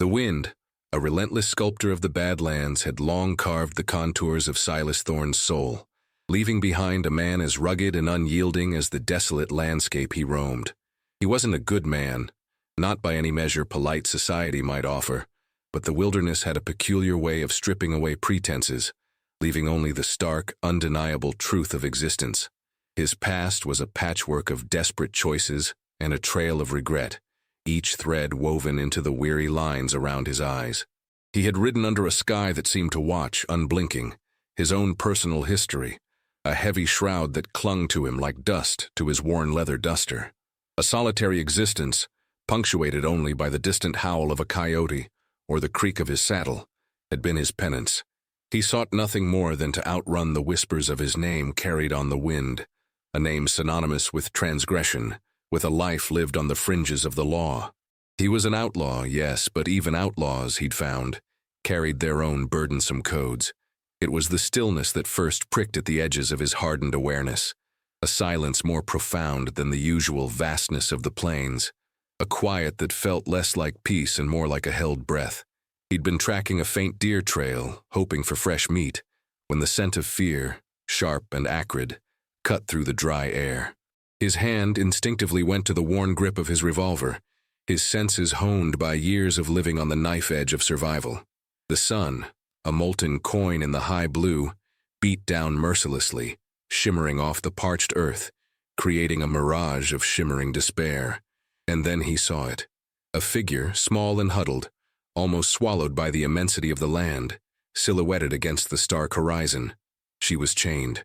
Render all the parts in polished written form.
The wind, a relentless sculptor of the Badlands, had long carved the contours of Silas Thorne's soul, leaving behind a man as rugged and unyielding as the desolate landscape he roamed. He wasn't a good man, not by any measure polite society might offer, but the wilderness had a peculiar way of stripping away pretenses, leaving only the stark, undeniable truth of existence. His past was a patchwork of desperate choices and a trail of regret, each thread woven into the weary lines around his eyes. He had ridden under a sky that seemed to watch, unblinking, his own personal history, a heavy shroud that clung to him like dust to his worn leather duster. A solitary existence, punctuated only by the distant howl of a coyote or the creak of his saddle, had been his penance. He sought nothing more than to outrun the whispers of his name carried on the wind, a name synonymous with transgression, with a life lived on the fringes of the law. He was an outlaw, yes, but even outlaws, he'd found, carried their own burdensome codes. It was the stillness that first pricked at the edges of his hardened awareness, a silence more profound than the usual vastness of the plains, a quiet that felt less like peace and more like a held breath. He'd been tracking a faint deer trail, hoping for fresh meat, when the scent of fear, sharp and acrid, cut through the dry air. His hand instinctively went to the worn grip of his revolver, his senses honed by years of living on the knife edge of survival. The sun, a molten coin in the high blue, beat down mercilessly, shimmering off the parched earth, creating a mirage of shimmering despair. And then he saw it. A figure, small and huddled, almost swallowed by the immensity of the land, silhouetted against the stark horizon. She was chained.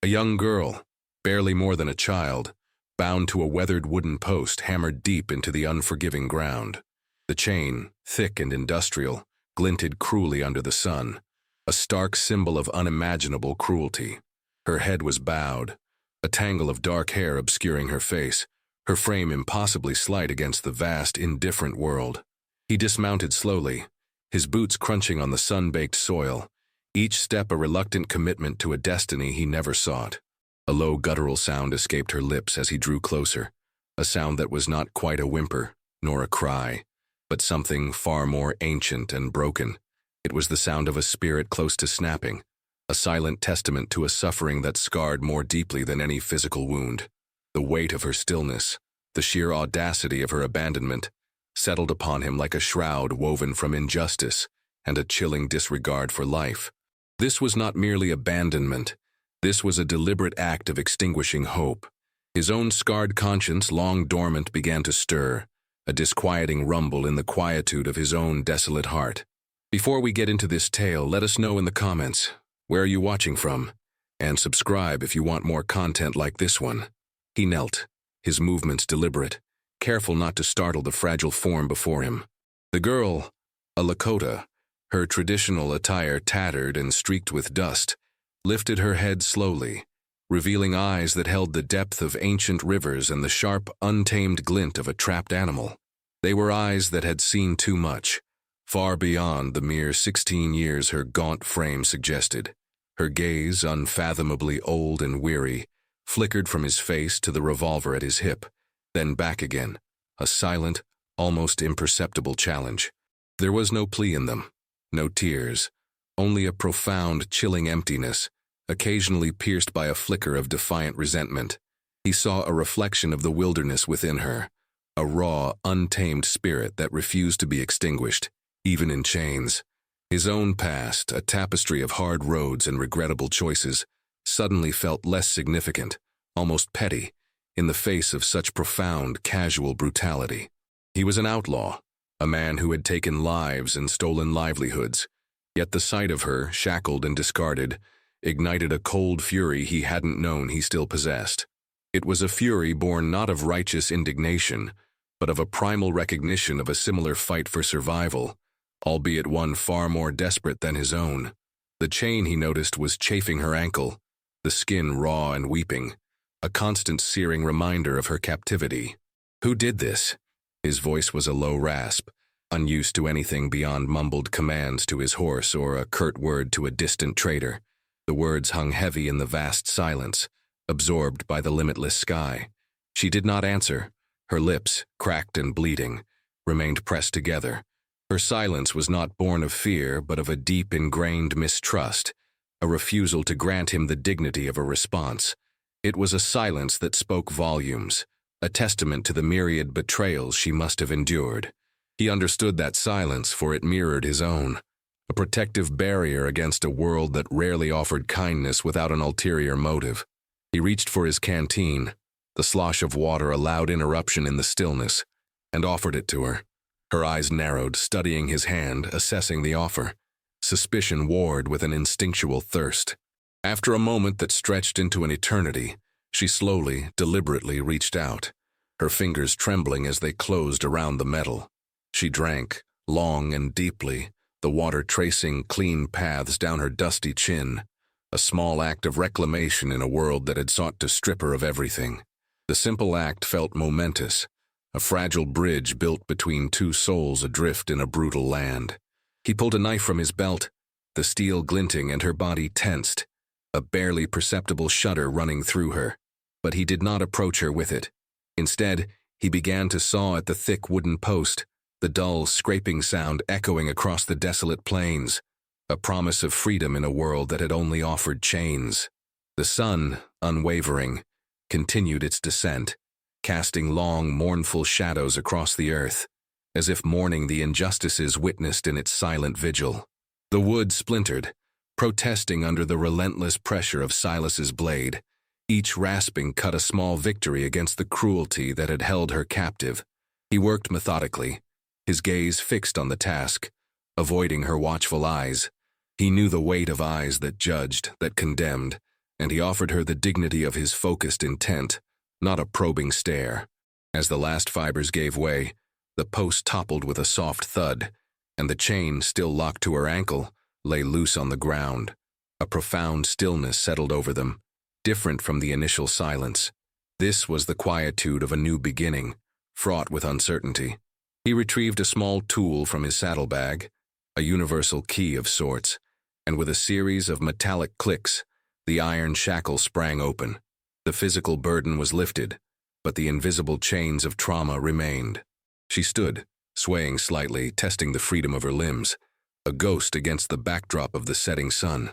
A young girl, barely more than a child, bound to a weathered wooden post hammered deep into the unforgiving ground. The chain, thick and industrial, glinted cruelly under the sun, a stark symbol of unimaginable cruelty. Her head was bowed, a tangle of dark hair obscuring her face, her frame impossibly slight against the vast, indifferent world. He dismounted slowly, his boots crunching on the sun-baked soil, each step a reluctant commitment to a destiny he never sought. A low guttural sound escaped her lips as he drew closer, a sound that was not quite a whimper, nor a cry, but something far more ancient and broken. It was the sound of a spirit close to snapping, a silent testament to a suffering that scarred more deeply than any physical wound. The weight of her stillness, the sheer audacity of her abandonment, settled upon him like a shroud woven from injustice and a chilling disregard for life. This was not merely abandonment. This was a deliberate act of extinguishing hope. His own scarred conscience, long dormant, began to stir, a disquieting rumble in the quietude of his own desolate heart. Before we get into this tale, let us know in the comments, where are you watching from? And subscribe if you want more content like this one. He knelt, his movements deliberate, careful not to startle the fragile form before him. The girl, a Lakota, her traditional attire tattered and streaked with dust, lifted her head slowly, revealing eyes that held the depth of ancient rivers and the sharp, untamed glint of a trapped animal. They were eyes that had seen too much, far beyond the mere 16 years her gaunt frame suggested. Her gaze, unfathomably old and weary, flickered from his face to the revolver at his hip, then back again, a silent, almost imperceptible challenge. There was no plea in them, no tears, only a profound, chilling emptiness, occasionally pierced by a flicker of defiant resentment. He saw a reflection of the wilderness within her, a raw, untamed spirit that refused to be extinguished, even in chains. His own past, a tapestry of hard roads and regrettable choices, suddenly felt less significant, almost petty, in the face of such profound, casual brutality. He was an outlaw, a man who had taken lives and stolen livelihoods, yet the sight of her, shackled and discarded, ignited a cold fury he hadn't known he still possessed. It was a fury born not of righteous indignation, but of a primal recognition of a similar fight for survival, albeit one far more desperate than his own. The chain, he noticed, was chafing her ankle, the skin raw and weeping, a constant searing reminder of her captivity. Who did this? His voice was a low rasp, unused to anything beyond mumbled commands to his horse or a curt word to a distant trader. The words hung heavy in the vast silence, absorbed by the limitless sky. She did not answer. Her lips, cracked and bleeding, remained pressed together, Her silence was not born of fear, but of a deep ingrained mistrust, a refusal to grant him the dignity of a response. It was a silence that spoke volumes, a testament to the myriad betrayals she must have endured. He understood that silence, for it mirrored his own, a protective barrier against a world that rarely offered kindness without an ulterior motive. He reached for his canteen, the slosh of water a loud interruption in the stillness, and offered it to her. Her eyes narrowed, studying his hand, assessing the offer. Suspicion warred with an instinctual thirst. After a moment that stretched into an eternity, she slowly, deliberately reached out, her fingers trembling as they closed around the metal. She drank, long and deeply, the water tracing clean paths down her dusty chin, a small act of reclamation in a world that had sought to strip her of everything. The simple act felt momentous, a fragile bridge built between two souls adrift in a brutal land. He pulled a knife from his belt, the steel glinting and her body tensed, a barely perceptible shudder running through her. But he did not approach her with it. Instead, he began to saw at the thick wooden post, the dull, scraping sound echoing across the desolate plains, a promise of freedom in a world that had only offered chains. The sun, unwavering, continued its descent, casting long, mournful shadows across the earth, as if mourning the injustices witnessed in its silent vigil. The wood splintered, protesting under the relentless pressure of Silas's blade. Each rasping cut a small victory against the cruelty that had held her captive. He worked methodically, his gaze fixed on the task, avoiding her watchful eyes. He knew the weight of eyes that judged, that condemned, and he offered her the dignity of his focused intent, not a probing stare. As the last fibers gave way, the post toppled with a soft thud, and the chain, still locked to her ankle, lay loose on the ground. A profound stillness settled over them, different from the initial silence. This was the quietude of a new beginning, fraught with uncertainty. He retrieved a small tool from his saddlebag, a universal key of sorts, and with a series of metallic clicks, the iron shackle sprang open. The physical burden was lifted, but the invisible chains of trauma remained. She stood, swaying slightly, testing the freedom of her limbs, a ghost against the backdrop of the setting sun.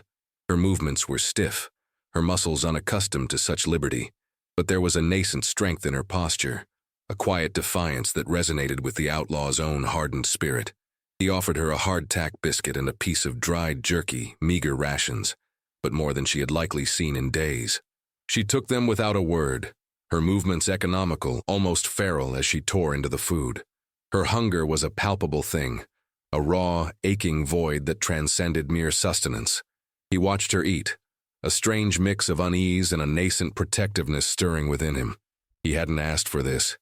Her movements were stiff, her muscles unaccustomed to such liberty, but there was a nascent strength in her posture, a quiet defiance that resonated with the outlaw's own hardened spirit. He offered her a hardtack biscuit and a piece of dried jerky, meager rations, but more than she had likely seen in days. She took them without a word, her movements economical, almost feral as she tore into the food. Her hunger was a palpable thing, a raw, aching void that transcended mere sustenance. He watched her eat, a strange mix of unease and a nascent protectiveness stirring within him. He hadn't asked for this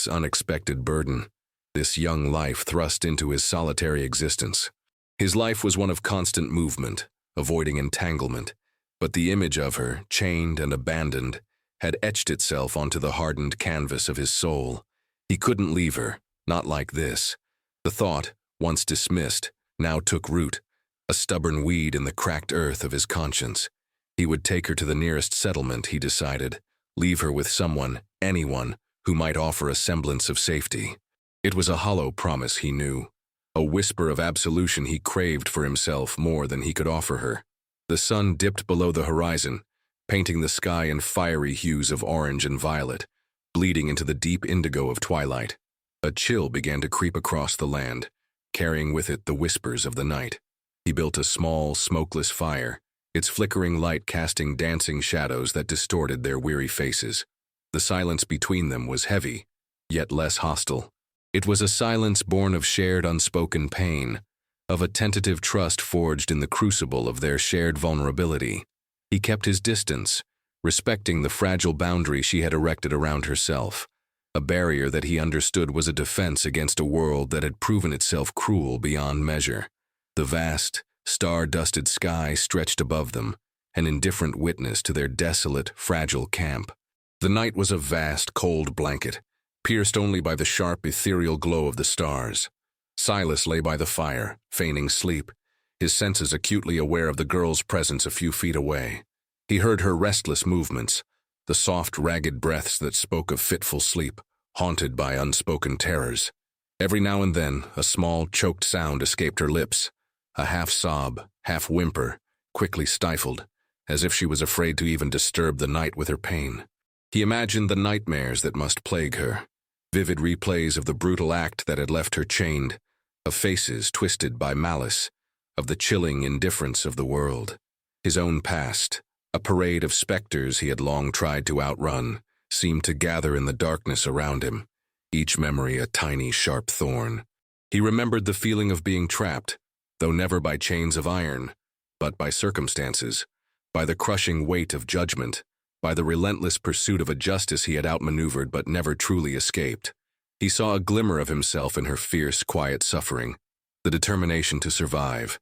unexpected burden, this young life thrust into his solitary existence. His life was one of constant movement, avoiding entanglement, but the image of her, chained and abandoned, had etched itself onto the hardened canvas of his soul. He couldn't leave her, not like this. The thought, once dismissed, now took root, a stubborn weed in the cracked earth of his conscience. He would take her to the nearest settlement, he decided, leave her with someone, anyone, who might offer a semblance of safety. It was a hollow promise, he knew, a whisper of absolution he craved for himself more than he could offer her. The sun dipped below the horizon, painting the sky in fiery hues of orange and violet, bleeding into the deep indigo of twilight. A chill began to creep across the land, carrying with it the whispers of the night. He built a small, smokeless fire, its flickering light casting dancing shadows that distorted their weary faces. The silence between them was heavy, yet less hostile. It was a silence born of shared unspoken pain, of a tentative trust forged in the crucible of their shared vulnerability. He kept his distance, respecting the fragile boundary she had erected around herself, a barrier that he understood was a defense against a world that had proven itself cruel beyond measure. The vast, star-dusted sky stretched above them, an indifferent witness to their desolate, fragile camp. The night was a vast, cold blanket, pierced only by the sharp, ethereal glow of the stars. Silas lay by the fire, feigning sleep, his senses acutely aware of the girl's presence a few feet away. He heard her restless movements, the soft, ragged breaths that spoke of fitful sleep, haunted by unspoken terrors. Every now and then, a small, choked sound escaped her lips, a half-sob, half-whimper, quickly stifled, as if she was afraid to even disturb the night with her pain. He imagined the nightmares that must plague her, vivid replays of the brutal act that had left her chained, of faces twisted by malice, of the chilling indifference of the world. His own past, a parade of specters he had long tried to outrun, seemed to gather in the darkness around him, each memory a tiny, sharp thorn. He remembered the feeling of being trapped, though never by chains of iron, but by circumstances, by the crushing weight of judgment, by the relentless pursuit of a justice he had outmaneuvered but never truly escaped. He saw a glimmer of himself in her fierce, quiet suffering, the determination to survive,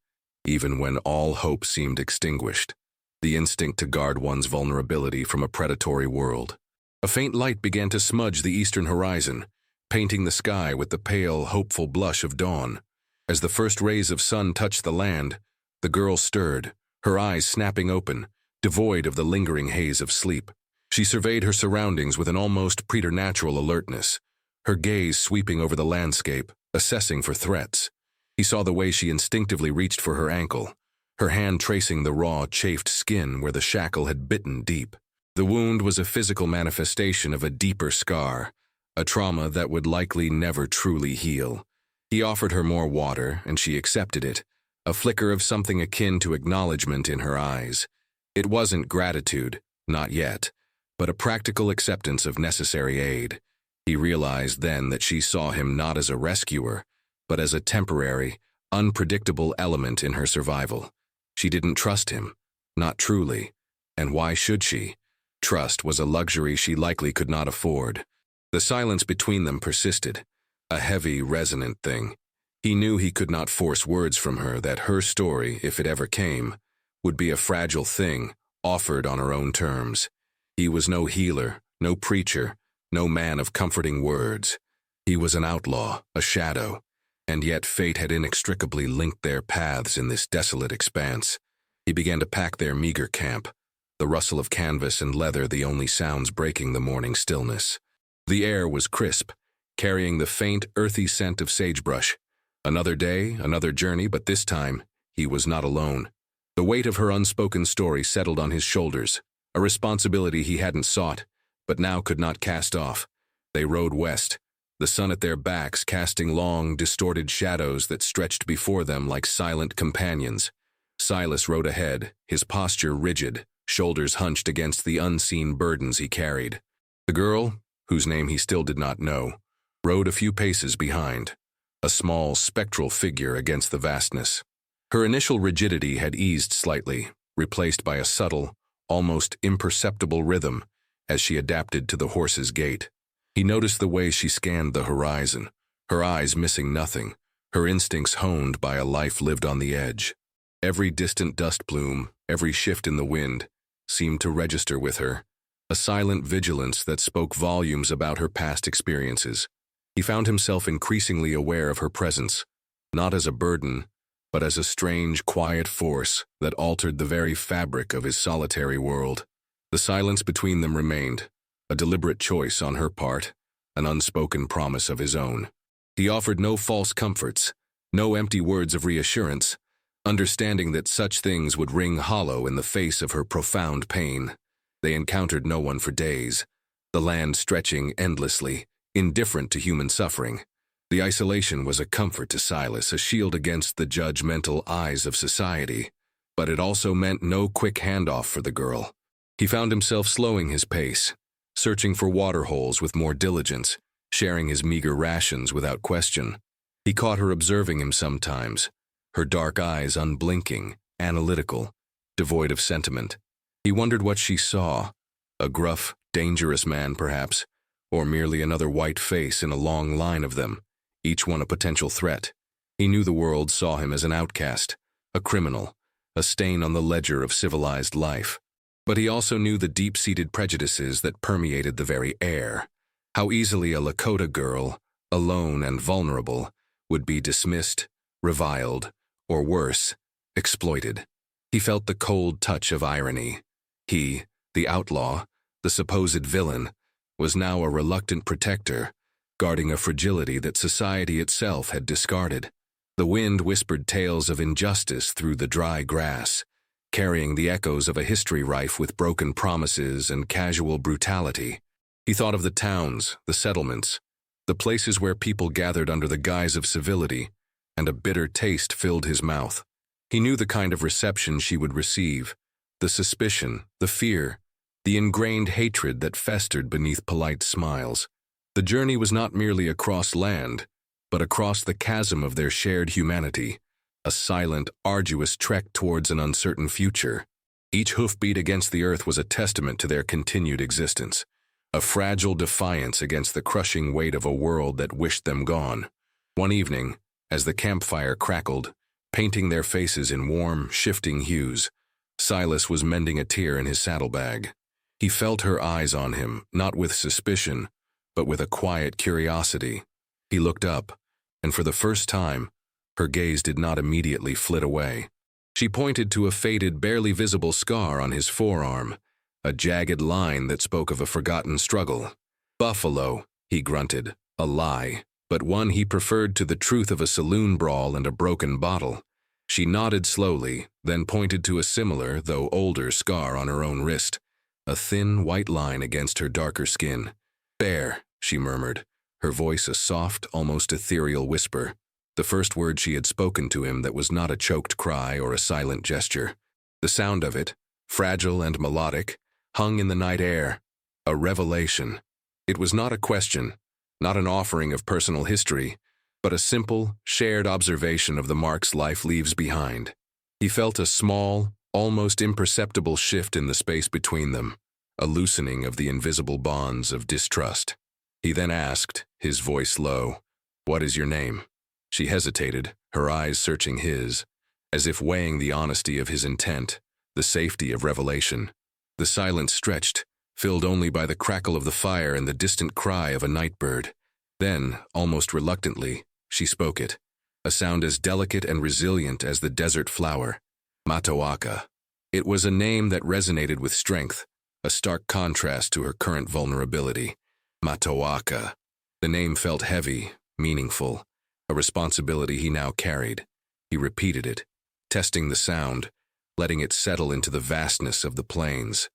even when all hope seemed extinguished, the instinct to guard one's vulnerability from a predatory world. A faint light began to smudge the eastern horizon, painting the sky with the pale, hopeful blush of dawn. As the first rays of sun touched the land, the girl stirred, her eyes snapping open, devoid of the lingering haze of sleep. She surveyed her surroundings with an almost preternatural alertness, her gaze sweeping over the landscape, assessing for threats. He saw the way she instinctively reached for her ankle, her hand tracing the raw, chafed skin where the shackle had bitten deep. The wound was a physical manifestation of a deeper scar, a trauma that would likely never truly heal. He offered her more water, and she accepted it, a flicker of something akin to acknowledgement in her eyes. It wasn't gratitude, not yet, but a practical acceptance of necessary aid. He realized then that she saw him not as a rescuer, but as a temporary, unpredictable element in her survival. She didn't trust him, not truly, and why should she? Trust was a luxury she likely could not afford. The silence between them persisted, a heavy, resonant thing. He knew he could not force words from her that her story, if it ever came, would be a fragile thing, offered on her own terms. He was no healer, no preacher, no man of comforting words. He was an outlaw, a shadow, and yet fate had inextricably linked their paths in this desolate expanse. He began to pack their meager camp, the rustle of canvas and leather the only sounds breaking the morning stillness. The air was crisp, carrying the faint, earthy scent of sagebrush. Another day, another journey, but this time, he was not alone. The weight of her unspoken story settled on his shoulders, a responsibility he hadn't sought, but now could not cast off. They rode west, the sun at their backs casting long, distorted shadows that stretched before them like silent companions. Silas rode ahead, his posture rigid, shoulders hunched against the unseen burdens he carried. The girl, whose name he still did not know, rode a few paces behind, a small, spectral figure against the vastness. Her initial rigidity had eased slightly, replaced by a subtle, almost imperceptible rhythm as she adapted to the horse's gait. He noticed the way she scanned the horizon, her eyes missing nothing, her instincts honed by a life lived on the edge. Every distant dust plume, every shift in the wind, seemed to register with her, a silent vigilance that spoke volumes about her past experiences. He found himself increasingly aware of her presence, not as a burden, but as a strange, quiet force that altered the very fabric of his solitary world. The silence between them remained, a deliberate choice on her part, an unspoken promise of his own. He offered no false comforts, no empty words of reassurance, understanding that such things would ring hollow in the face of her profound pain. They encountered no one for days, the land stretching endlessly, indifferent to human suffering. The isolation was a comfort to Silas, a shield against the judgmental eyes of society, but it also meant no quick handoff for the girl. He found himself slowing his pace, searching for water holes with more diligence, sharing his meager rations without question. He caught her observing him sometimes, her dark eyes unblinking, analytical, devoid of sentiment. He wondered what she saw, a gruff, dangerous man perhaps, or merely another white face in a long line of them, each one a potential threat. He knew the world saw him as an outcast, a criminal, a stain on the ledger of civilized life. But he also knew the deep-seated prejudices that permeated the very air, how easily a Lakota girl, alone and vulnerable, would be dismissed, reviled, or worse, exploited. He felt the cold touch of irony. He, the outlaw, the supposed villain, was now a reluctant protector, guarding a fragility that society itself had discarded. The wind whispered tales of injustice through the dry grass, carrying the echoes of a history rife with broken promises and casual brutality. He thought of the towns, the settlements, the places where people gathered under the guise of civility, and a bitter taste filled his mouth. He knew the kind of reception she would receive, the suspicion, the fear, the ingrained hatred that festered beneath polite smiles. The journey was not merely across land, but across the chasm of their shared humanity, a silent, arduous trek towards an uncertain future. Each hoofbeat against the earth was a testament to their continued existence, a fragile defiance against the crushing weight of a world that wished them gone. One evening, as the campfire crackled, painting their faces in warm, shifting hues, Silas was mending a tear in his saddlebag. He felt her eyes on him, not with suspicion, but with a quiet curiosity. He looked up, and for the first time, her gaze did not immediately flit away. She pointed to a faded, barely visible scar on his forearm, a jagged line that spoke of a forgotten struggle. Buffalo, he grunted, a lie, but one he preferred to the truth of a saloon brawl and a broken bottle. She nodded slowly, then pointed to a similar, though older, scar on her own wrist, a thin, white line against her darker skin. "Bear," she murmured, her voice a soft, almost ethereal whisper, the first word she had spoken to him that was not a choked cry or a silent gesture. The sound of it, fragile and melodic, hung in the night air, a revelation. It was not a question, not an offering of personal history, but a simple, shared observation of the marks life leaves behind. He felt a small, almost imperceptible shift in the space between them, a loosening of the invisible bonds of distrust. He then asked, his voice low, "What is your name?" She hesitated, her eyes searching his, as if weighing the honesty of his intent, the safety of revelation. The silence stretched, filled only by the crackle of the fire and the distant cry of a night bird. Then, almost reluctantly, she spoke it, a sound as delicate and resilient as the desert flower. Matoaka. It was a name that resonated with strength, a stark contrast to her current vulnerability. Matoaka. The name felt heavy, meaningful, a responsibility he now carried. He repeated it, testing the sound, letting it settle into the vastness of the plains.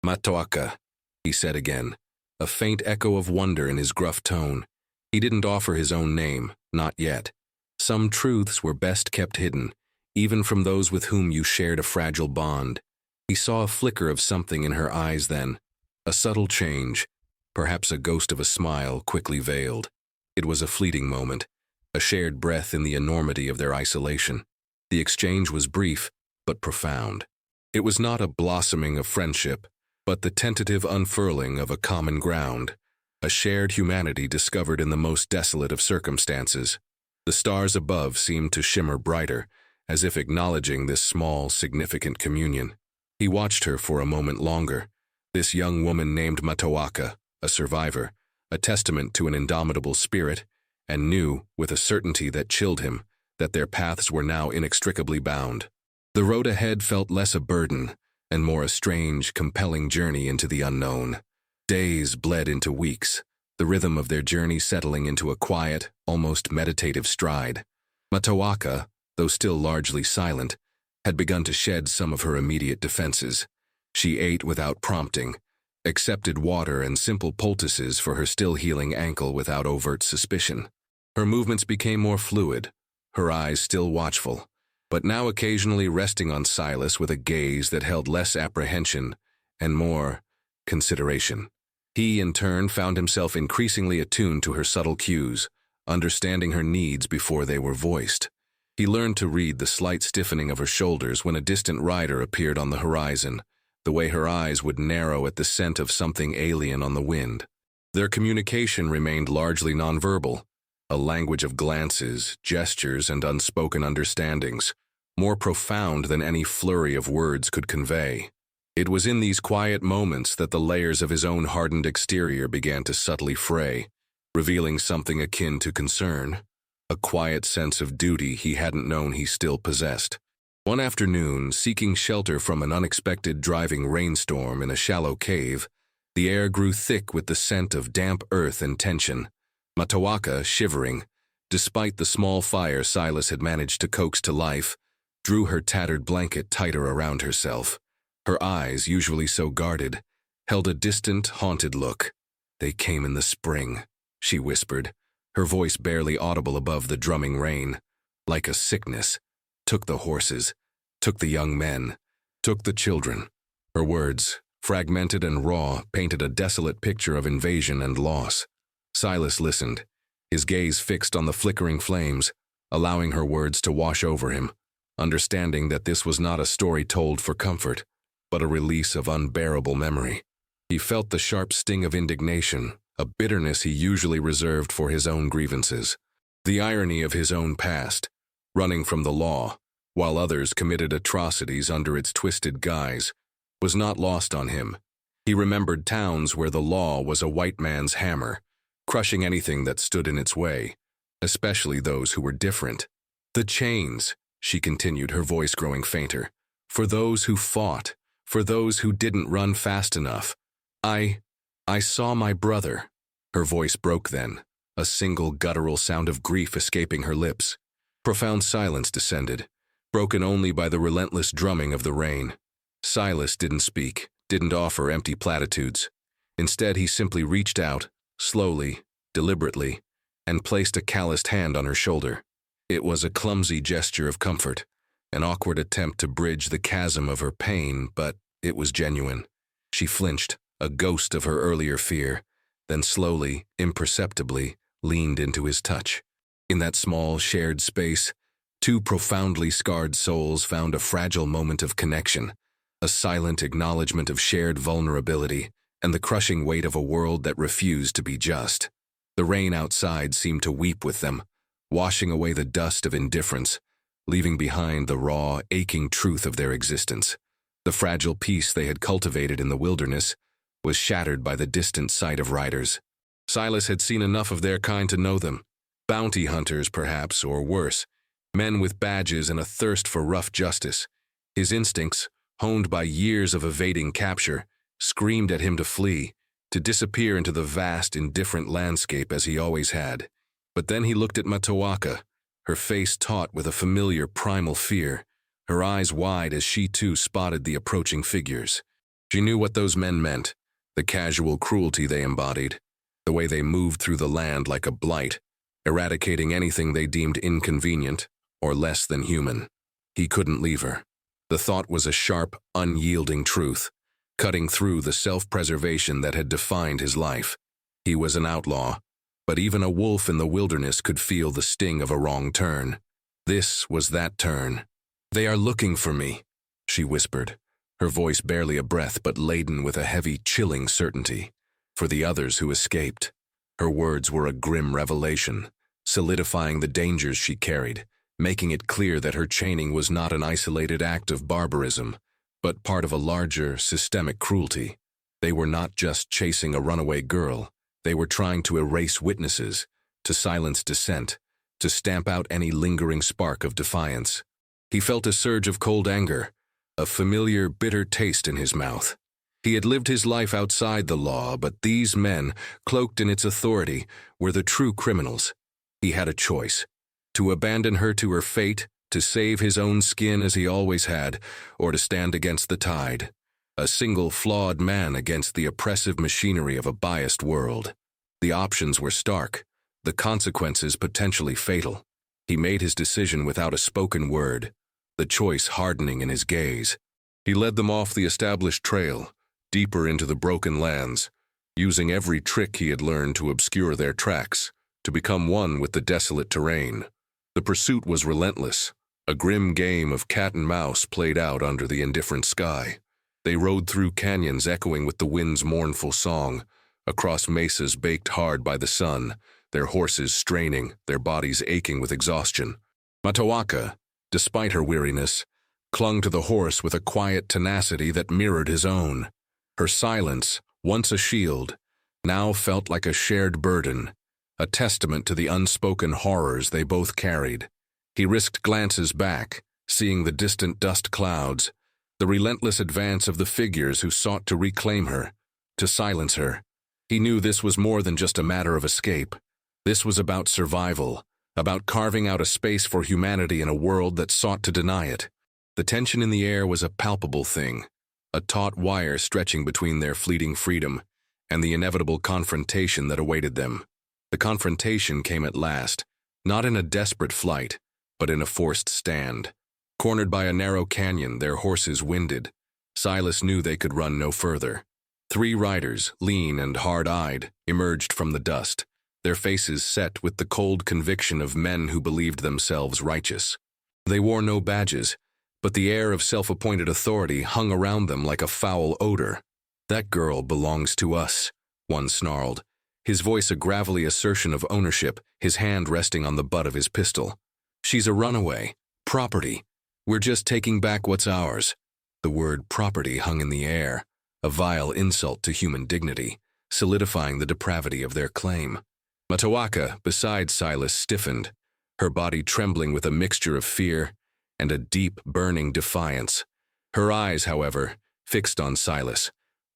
"Matoaka," he said again, a faint echo of wonder in his gruff tone. He didn't offer his own name, not yet. Some truths were best kept hidden, even from those with whom you shared a fragile bond. He saw a flicker of something in her eyes then, a subtle change, perhaps a ghost of a smile quickly veiled. It was a fleeting moment, a shared breath in the enormity of their isolation. The exchange was brief, but profound. It was not a blossoming of friendship, but the tentative unfurling of a common ground, a shared humanity discovered in the most desolate of circumstances. The stars above seemed to shimmer brighter, as if acknowledging this small, significant communion. He watched her for a moment longer, this young woman named Matoaka, a survivor, a testament to an indomitable spirit, and knew, with a certainty that chilled him, that their paths were now inextricably bound. The road ahead felt less a burden, and more a strange, compelling journey into the unknown. Days bled into weeks, the rhythm of their journey settling into a quiet, almost meditative stride. Matoaka, though still largely silent, had begun to shed some of her immediate defenses. She ate without prompting, accepted water and simple poultices for her still-healing ankle without overt suspicion. Her movements became more fluid, her eyes still watchful, but now occasionally resting on Silas with a gaze that held less apprehension and more consideration. He, in turn, found himself increasingly attuned to her subtle cues, understanding her needs before they were voiced. He learned to read the slight stiffening of her shoulders when a distant rider appeared on the horizon, the way her eyes would narrow at the scent of something alien on the wind. Their communication remained largely nonverbal, a language of glances, gestures, and unspoken understandings, more profound than any flurry of words could convey. It was in these quiet moments that the layers of his own hardened exterior began to subtly fray, revealing something akin to concern, a quiet sense of duty he hadn't known he still possessed. One afternoon, seeking shelter from an unexpected driving rainstorm in a shallow cave, the air grew thick with the scent of damp earth and tension. Matawaka, shivering, despite the small fire Silas had managed to coax to life, drew her tattered blanket tighter around herself. Her eyes, usually so guarded, held a distant, haunted look. "They came in the spring," she whispered, her voice barely audible above the drumming rain. "Like a sickness. Took the horses, took the young men, took the children." Her words, fragmented and raw, painted a desolate picture of invasion and loss. Silas listened, his gaze fixed on the flickering flames, allowing her words to wash over him, understanding that this was not a story told for comfort, but a release of unbearable memory. He felt the sharp sting of indignation, a bitterness he usually reserved for his own grievances. The irony of his own past, running from the law, while others committed atrocities under its twisted guise, was not lost on him. He remembered towns where the law was a white man's hammer, crushing anything that stood in its way, especially those who were different. "The chains," she continued, her voice growing fainter, "for those who fought, for those who didn't run fast enough. I saw my brother." Her voice broke then, a single guttural sound of grief escaping her lips. Profound silence descended, broken only by the relentless drumming of the rain. Silas didn't speak, didn't offer empty platitudes. Instead, he simply reached out, slowly, deliberately, and placed a calloused hand on her shoulder. It was a clumsy gesture of comfort, an awkward attempt to bridge the chasm of her pain, but it was genuine. She flinched, a ghost of her earlier fear, then slowly, imperceptibly, leaned into his touch. In that small, shared space, two profoundly scarred souls found a fragile moment of connection, a silent acknowledgement of shared vulnerability, and the crushing weight of a world that refused to be just. The rain outside seemed to weep with them, washing away the dust of indifference, leaving behind the raw, aching truth of their existence. The fragile peace they had cultivated in the wilderness was shattered by the distant sight of riders. Silas had seen enough of their kind to know them. Bounty hunters, perhaps, or worse, men with badges and a thirst for rough justice. His instincts, honed by years of evading capture, screamed at him to flee, to disappear into the vast, indifferent landscape as he always had. But then he looked at Matawaka, her face taut with a familiar primal fear, her eyes wide as she too spotted the approaching figures. She knew what those men meant, the casual cruelty they embodied, the way they moved through the land like a blight, eradicating anything they deemed inconvenient or less than human. He couldn't leave her. The thought was a sharp, unyielding truth, cutting through the self-preservation that had defined his life. He was an outlaw, but even a wolf in the wilderness could feel the sting of a wrong turn. This was that turn. "They are looking for me," she whispered, her voice barely a breath but laden with a heavy, chilling certainty. For the others who escaped. Her words were a grim revelation, solidifying the dangers she carried, making it clear that her chaining was not an isolated act of barbarism, but part of a larger, systemic cruelty. They were not just chasing a runaway girl, they were trying to erase witnesses, to silence dissent, to stamp out any lingering spark of defiance. He felt a surge of cold anger, a familiar, bitter taste in his mouth. He had lived his life outside the law, but these men, cloaked in its authority, were the true criminals. He had a choice: to abandon her to her fate, to save his own skin as he always had, or to stand against the tide. A single flawed man against the oppressive machinery of a biased world. The options were stark, the consequences potentially fatal. He made his decision without a spoken word, the choice hardening in his gaze. He led them off the established trail, deeper into the broken lands, using every trick he had learned to obscure their tracks, to become one with the desolate terrain. The pursuit was relentless, a grim game of cat and mouse played out under the indifferent sky. They rode through canyons echoing with the wind's mournful song, across mesas baked hard by the sun, their horses straining, their bodies aching with exhaustion. Matawaka, despite her weariness, clung to the horse with a quiet tenacity that mirrored his own. Her silence, once a shield, now felt like a shared burden, a testament to the unspoken horrors they both carried. He risked glances back, seeing the distant dust clouds, the relentless advance of the figures who sought to reclaim her, to silence her. He knew this was more than just a matter of escape. This was about survival, about carving out a space for humanity in a world that sought to deny it. The tension in the air was a palpable thing, a taut wire stretching between their fleeting freedom and the inevitable confrontation that awaited them. The confrontation came at last, not in a desperate flight, but in a forced stand. Cornered by a narrow canyon, their horses winded. Silas knew they could run no further. 3 riders, lean and hard-eyed, emerged from the dust, their faces set with the cold conviction of men who believed themselves righteous. They wore no badges, but the air of self-appointed authority hung around them like a foul odor. "That girl belongs to us," one snarled, his voice a gravelly assertion of ownership, his hand resting on the butt of his pistol. "She's a runaway. Property. We're just taking back what's ours." The word property hung in the air, a vile insult to human dignity, solidifying the depravity of their claim. Matawaka, beside Silas, stiffened, her body trembling with a mixture of fear and a deep, burning defiance. Her eyes, however, fixed on Silas,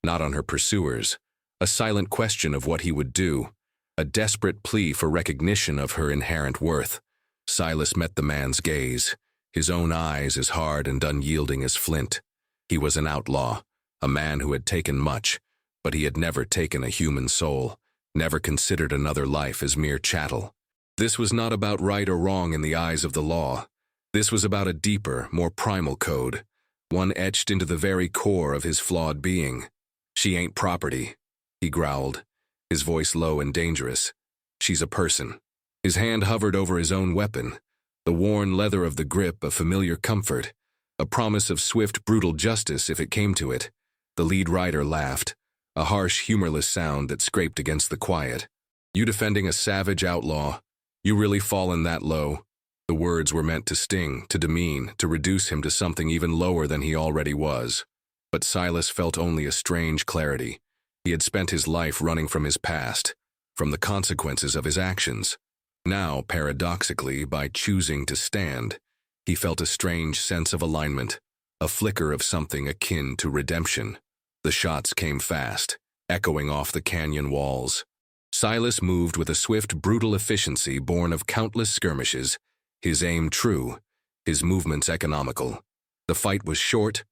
not on her pursuers, a silent question of what he would do, a desperate plea for recognition of her inherent worth. Silas met the man's gaze, his own eyes as hard and unyielding as flint. He was an outlaw, a man who had taken much, but he had never taken a human soul, never considered another life as mere chattel. This was not about right or wrong in the eyes of the law. This was about a deeper, more primal code, one etched into the very core of his flawed being. "She ain't property," he growled, his voice low and dangerous. "She's a person." His hand hovered over his own weapon, the worn leather of the grip a familiar comfort, a promise of swift, brutal justice if it came to it. The lead rider laughed, a harsh, humorless sound that scraped against the quiet. "You defending a savage outlaw? You really fallen that low?" The words were meant to sting, to demean, to reduce him to something even lower than he already was. But Silas felt only a strange clarity. He had spent his life running from his past, from the consequences of his actions. Now, paradoxically, by choosing to stand, he felt a strange sense of alignment, a flicker of something akin to redemption. The shots came fast, echoing off the canyon walls. Silas moved with a swift, brutal efficiency born of countless skirmishes, his aim true, his movements economical. The fight was short,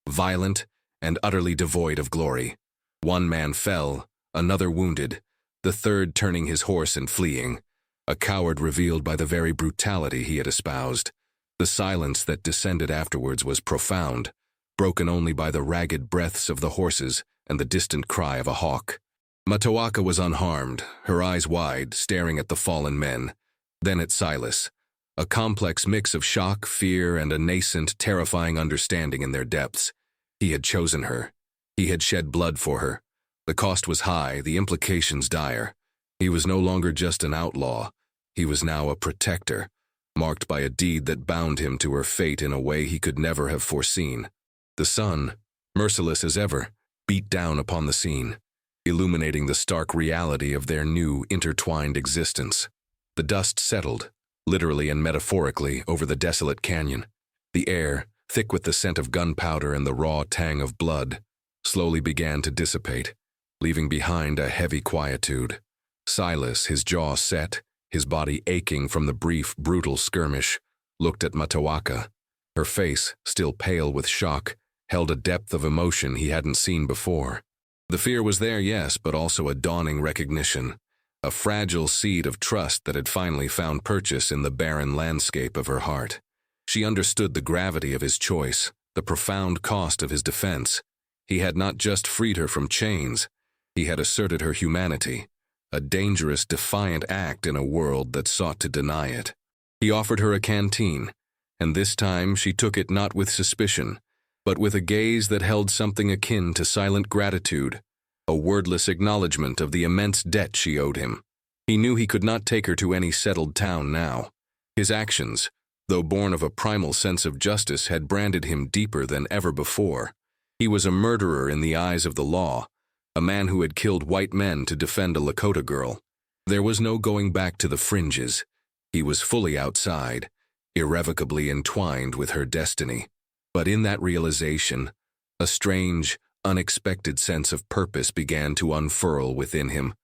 violent, and utterly devoid of glory. One man fell, another wounded, the third turning his horse and fleeing, a coward revealed by the very brutality he had espoused. The silence that descended afterwards was profound, broken only by the ragged breaths of the horses and the distant cry of a hawk. Matawaka was unharmed, her eyes wide, staring at the fallen men, then at Silas, a complex mix of shock, fear, and a nascent, terrifying understanding in their depths. He had chosen her. He had shed blood for her. The cost was high, the implications dire. He was no longer just an outlaw. He was now a protector, marked by a deed that bound him to her fate in a way he could never have foreseen. The sun, merciless as ever, beat down upon the scene, illuminating the stark reality of their new, intertwined existence. The dust settled, literally and metaphorically, over the desolate canyon. The air, thick with the scent of gunpowder and the raw tang of blood, slowly began to dissipate, leaving behind a heavy quietude. Silas, his jaw set, his body aching from the brief, brutal skirmish, looked at Matawaka. Her face, still pale with shock, held a depth of emotion he hadn't seen before. The fear was there, yes, but also a dawning recognition, a fragile seed of trust that had finally found purchase in the barren landscape of her heart. She understood the gravity of his choice, the profound cost of his defense. He had not just freed her from chains, he had asserted her humanity, a dangerous, defiant act in a world that sought to deny it. He offered her a canteen, and this time she took it not with suspicion, but with a gaze that held something akin to silent gratitude, a wordless acknowledgement of the immense debt she owed him. He knew he could not take her to any settled town now. His actions, though born of a primal sense of justice, had branded him deeper than ever before. He was a murderer in the eyes of the law, a man who had killed white men to defend a Lakota girl. There was no going back to the fringes. He was fully outside, irrevocably entwined with her destiny. But in that realization, a strange, unexpected sense of purpose began to unfurl within him,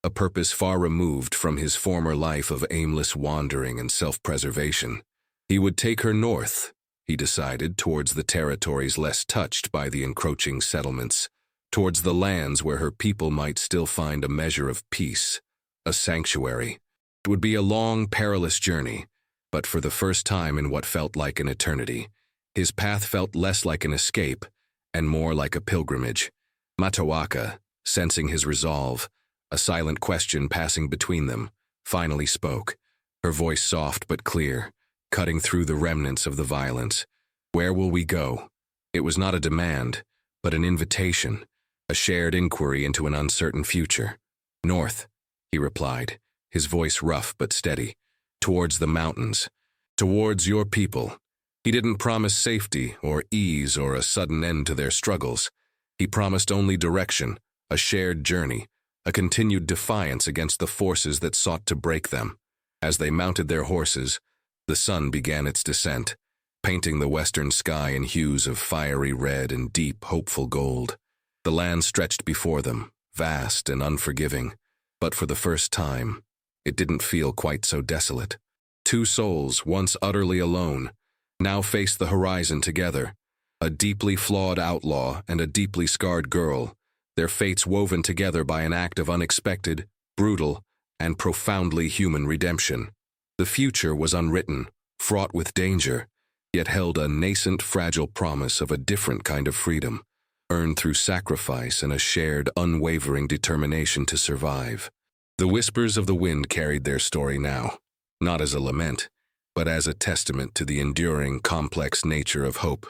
a purpose far removed from his former life of aimless wandering and self-preservation. He would take her north, he decided, towards the territories less touched by the encroaching settlements, towards the lands where her people might still find a measure of peace, a sanctuary. It would be a long, perilous journey, but for the first time in what felt like an eternity, his path felt less like an escape and more like a pilgrimage. Matawaka, sensing his resolve, a silent question passing between them, finally spoke, her voice soft but clear, cutting through the remnants of the violence. "Where will we go?" It was not a demand, but an invitation, a shared inquiry into an uncertain future. "North," he replied, his voice rough but steady. "Towards the mountains. Towards your people." He didn't promise safety or ease or a sudden end to their struggles. He promised only direction, a shared journey, a continued defiance against the forces that sought to break them. As they mounted their horses, the sun began its descent, painting the western sky in hues of fiery red and deep, hopeful gold. The land stretched before them, vast and unforgiving, but for the first time, it didn't feel quite so desolate. Two souls, once utterly alone, now faced the horizon together, a deeply flawed outlaw and a deeply scarred girl, their fates woven together by an act of unexpected, brutal, and profoundly human redemption. The future was unwritten, fraught with danger, yet held a nascent, fragile promise of a different kind of freedom, earned through sacrifice and a shared, unwavering determination to survive. The whispers of the wind carried their story now, not as a lament, but as a testament to the enduring, complex nature of hope.